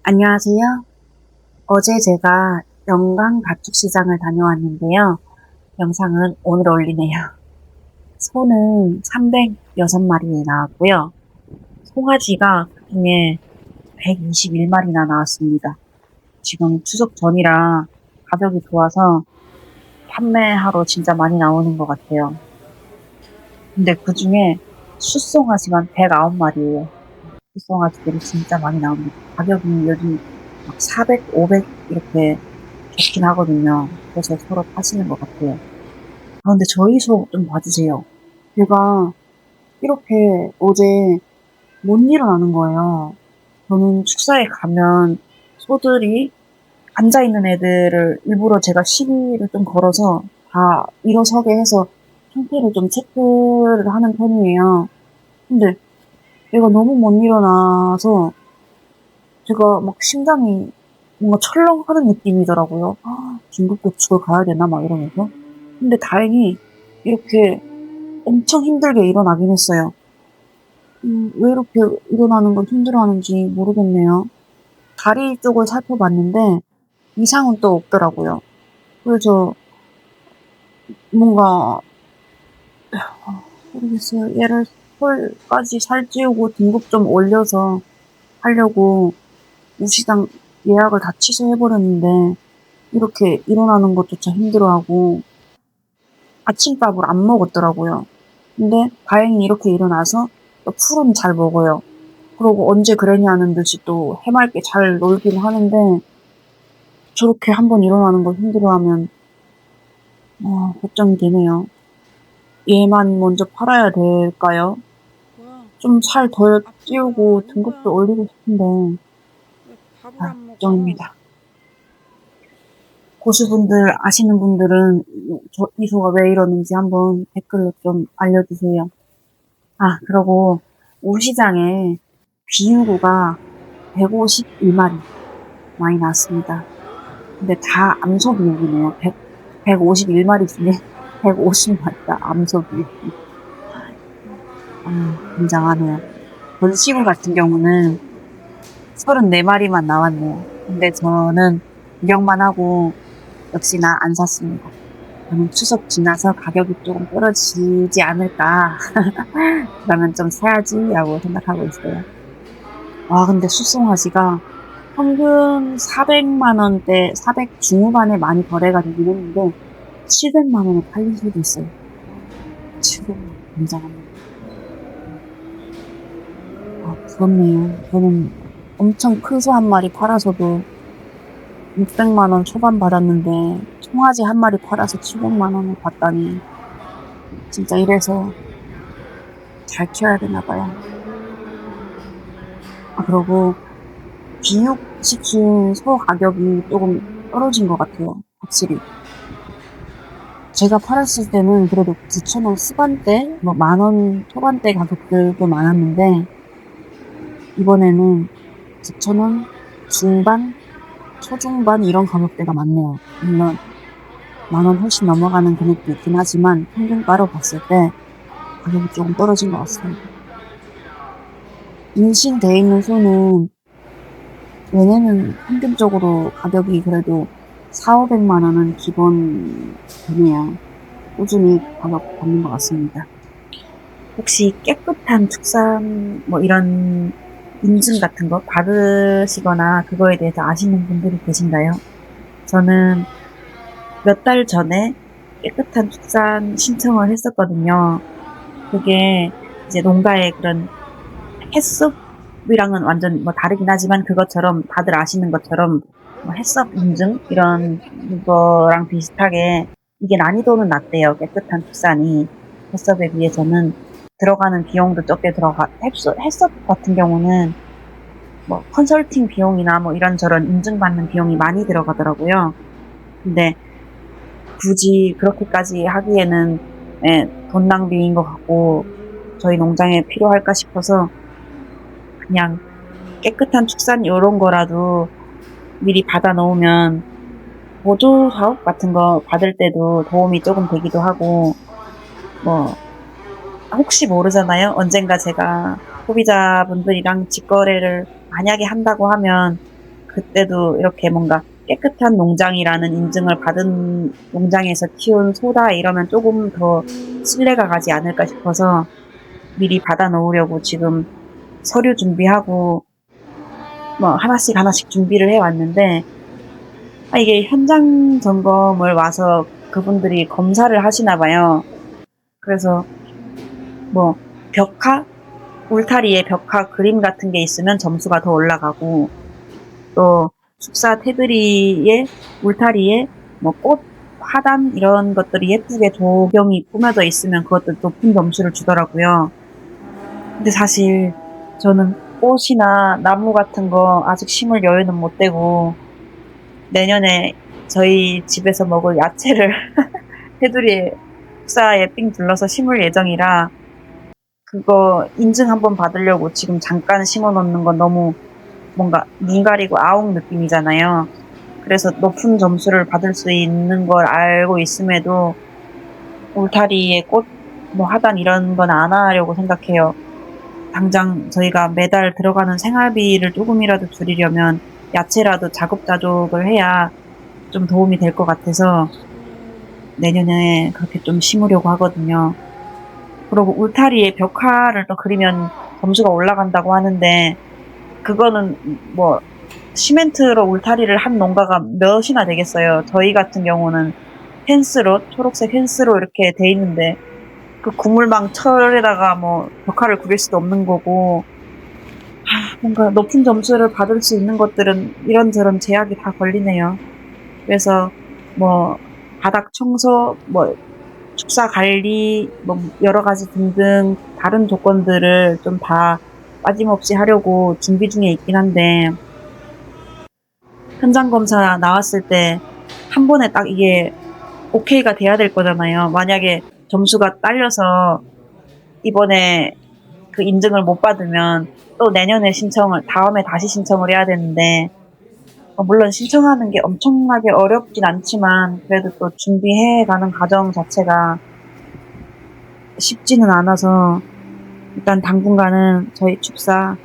안녕하세요. 어제 제가 영광 가축시장을 다녀왔는데요. 영상은 오늘 올리네요. 소는 306마리 나왔고요. 송아지가 그중에 121마리나 나왔습니다. 지금 추석 전이라 가격이 좋아서 판매하러 진짜 많이 나오는 것 같아요. 근데 그중에 숫송아지만 109마리예요. 숫송아지들이 진짜 많이 나옵니다. 가격이 여기 막 400, 500 이렇게 좋긴 하거든요. 그래서 서로 파시는 것 같아요. 아, 근데 저희 소 좀 봐주세요. 얘가 이렇게 어제 못 일어나는 거예요. 저는 축사에 가면 소들이 앉아있는 애들을 일부러 제가 시비를 좀 걸어서 다 일어서게 해서 상태를 좀 체크를 하는 편이에요. 근데 얘가 너무 못 일어나서 제가 막 심장이 뭔가 철렁하는 느낌이더라고요. 아, 긴급조치를 가야 되나 막 이러면서. 근데 다행히 이렇게 엄청 힘들게 일어나긴 했어요. 왜 이렇게 일어나는 걸 힘들어하는지 모르겠네요. 다리 쪽을 살펴봤는데 이상은 또 없더라고요. 그래서 뭔가 모르겠어요. 얘를 털까지 살찌우고 등급 좀 올려서 하려고 우시장 예약을 다 취소해버렸는데 이렇게 일어나는 것조차 힘들어하고 아침밥을 안 먹었더라고요. 근데 다행히 이렇게 일어나서 또 풀은 잘 먹어요. 그러고 언제 그랬냐는 듯이 또 해맑게 잘 놀긴 하는데 저렇게 한번 일어나는 걸 힘들어하면 걱정이 되네요. 얘만 먼저 팔아야 될까요? 뭐야? 좀 살 덜 아프잖아. 찌우고 등급도 아닌가? 올리고 싶은데 왜 밥을 안 먹어? 걱정입니다. 고수분들 아시는 분들은 이 소가 왜 이러는지 한번 댓글로 좀 알려주세요. 아, 그러고 우시장에 비유구가 151마리 많이 나왔습니다. 근데 다 암소 비육이네요. 151마리 중에 150마리가 암소 비육. 굉장하네요. 번시구 같은 경우는 34마리만 나왔네요. 근데 저는 구경만 하고 역시나 안 샀습니다. 저는 추석 지나서 가격이 조금 떨어지지 않을까. 그러면 좀 사야지라고 생각하고 있어요. 아, 근데 숫송아지가 평균 400만 원대, 400 중후반에 많이 거래가 되긴 했는데 700만 원에 팔린 수도 있어요. 700만 원 굉장합니다. 아, 부럽네요. 저는 엄청 큰 소 한 마리 팔아서도 600만 원 초반 받았는데 송아지 한 마리 팔아서 700만 원을 받다니 진짜 이래서 잘 키워야 되나 봐요. 아, 그리고 비육시킨 소 가격이 조금 떨어진 것 같아요. 확실히. 제가 팔았을 때는 그래도 9,000원 후반대, 뭐 만원 초반대 가격들도 많았는데 이번에는 9,000원 중반, 초중반 이런 가격대가 많네요. 물론 만원 훨씬 넘어가는 금액도 있긴 하지만 평균가로 봤을 때 가격이 조금 떨어진 것 같습니다. 임신돼 있는 소는 얘네는 평균적으로 가격이 그래도 4, 500만 원은 기본이네요. 꾸준히 가격 받는 것 같습니다. 혹시 깨끗한 축산 뭐 이런 인증 같은 거 받으시거나 그거에 대해서 아시는 분들이 계신가요? 저는 몇 달 전에 깨끗한 축산 신청을 했었거든요. 그게 이제 농가의 그런 햇섭이랑은 완전 뭐 다르긴 하지만 그것처럼 다들 아시는 것처럼 뭐 햇섭 인증 이런 거랑 비슷하게 이게 난이도는 낮대요. 깨끗한 축산이 햇섭에 비해서는 들어가는 비용도 적게 햇섭 같은 경우는 뭐 컨설팅 비용이나 뭐 이런저런 인증받는 비용이 많이 들어가더라고요. 근데 굳이 그렇게까지 하기에는 돈 낭비인 것 같고 저희 농장에 필요할까 싶어서 그냥 깨끗한 축산 요런 거라도 미리 받아 놓으면 보조 사업 같은 거 받을 때도 도움이 조금 되기도 하고 뭐 혹시 모르잖아요. 언젠가 제가 소비자분들이랑 직거래를 만약에 한다고 하면 그때도 이렇게 뭔가 깨끗한 농장이라는 인증을 받은 농장에서 키운 소다 이러면 조금 더 신뢰가 가지 않을까 싶어서 미리 받아 놓으려고 지금 서류 준비하고 뭐 하나씩 하나씩 준비를 해 왔는데 이게 현장 점검을 와서 그분들이 검사를 하시나 봐요. 그래서 뭐 벽화, 울타리에 벽화 그림 같은 게 있으면 점수가 더 올라가고 또 축사 테두리에 울타리에 뭐 꽃, 화단 이런 것들이 예쁘게 조경이 꾸며져 있으면 그것도 높은 점수를 주더라고요. 근데 사실 저는 꽃이나 나무 같은 거 아직 심을 여유는 못 되고 내년에 저희 집에서 먹을 야채를 테두리에 축사에 삥 둘러서 심을 예정이라 그거 인증 한번 받으려고 지금 잠깐 심어 놓는 건 너무 뭔가 눈 가리고 아웅 느낌이잖아요. 그래서 높은 점수를 받을 수 있는 걸 알고 있음에도 울타리에 꽃, 뭐 하단 이런 건 안 하려고 생각해요. 당장 저희가 매달 들어가는 생활비를 조금이라도 줄이려면 야채라도 자급자족을 해야 좀 도움이 될 것 같아서 내년에 그렇게 좀 심으려고 하거든요. 그리고 울타리에 벽화를 또 그리면 점수가 올라간다고 하는데 그거는 뭐 시멘트로 울타리를 한 농가가 몇이나 되겠어요. 저희 같은 경우는 펜스로 초록색 펜스로 이렇게 돼 있는데 그 구물망 철에다가 뭐 벽화를 그릴 수도 없는 거고 뭔가 높은 점수를 받을 수 있는 것들은 이런저런 제약이 다 걸리네요. 그래서 뭐 바닥 청소, 뭐 축사 관리, 뭐 여러 가지 등등 다른 조건들을 좀 다 빠짐없이 하려고 준비 중에 있긴 한데 현장 검사 나왔을 때 한 번에 딱 이게 오케이가 돼야 될 거잖아요. 만약에 점수가 딸려서 이번에 그 인증을 못 받으면 또 내년에 신청을 다음에 다시 신청을 해야 되는데 물론 신청하는 게 엄청나게 어렵진 않지만 그래도 또 준비해가는 과정 자체가 쉽지는 않아서 일단 당분간은 저희 축사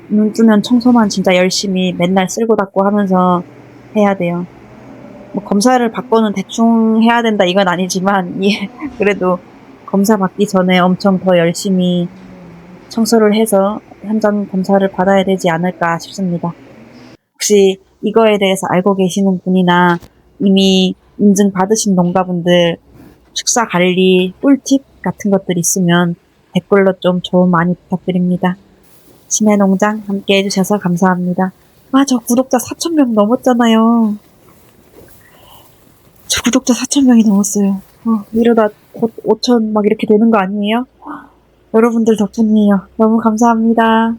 눈 뜨면 청소만 진짜 열심히 맨날 쓸고 닦고 하면서 해야 돼요. 뭐 검사를 받고는 대충 해야 된다 이건 아니지만 그래도 검사 받기 전에 엄청 더 열심히 청소를 해서 현장 검사를 받아야 되지 않을까 싶습니다. 혹시 이거에 대해서 알고 계시는 분이나 이미 인증 받으신 농가분들 축사 관리 꿀팁 같은 것들 있으면 댓글로 좀 조언 많이 부탁드립니다. 심해농장 함께 해주셔서 감사합니다. 저 구독자 4,000명 넘었잖아요. 저 구독자 4,000명이 넘었어요. 이러다 곧 5,000 막 이렇게 되는 거 아니에요? 여러분들 덕분이에요. 너무 감사합니다.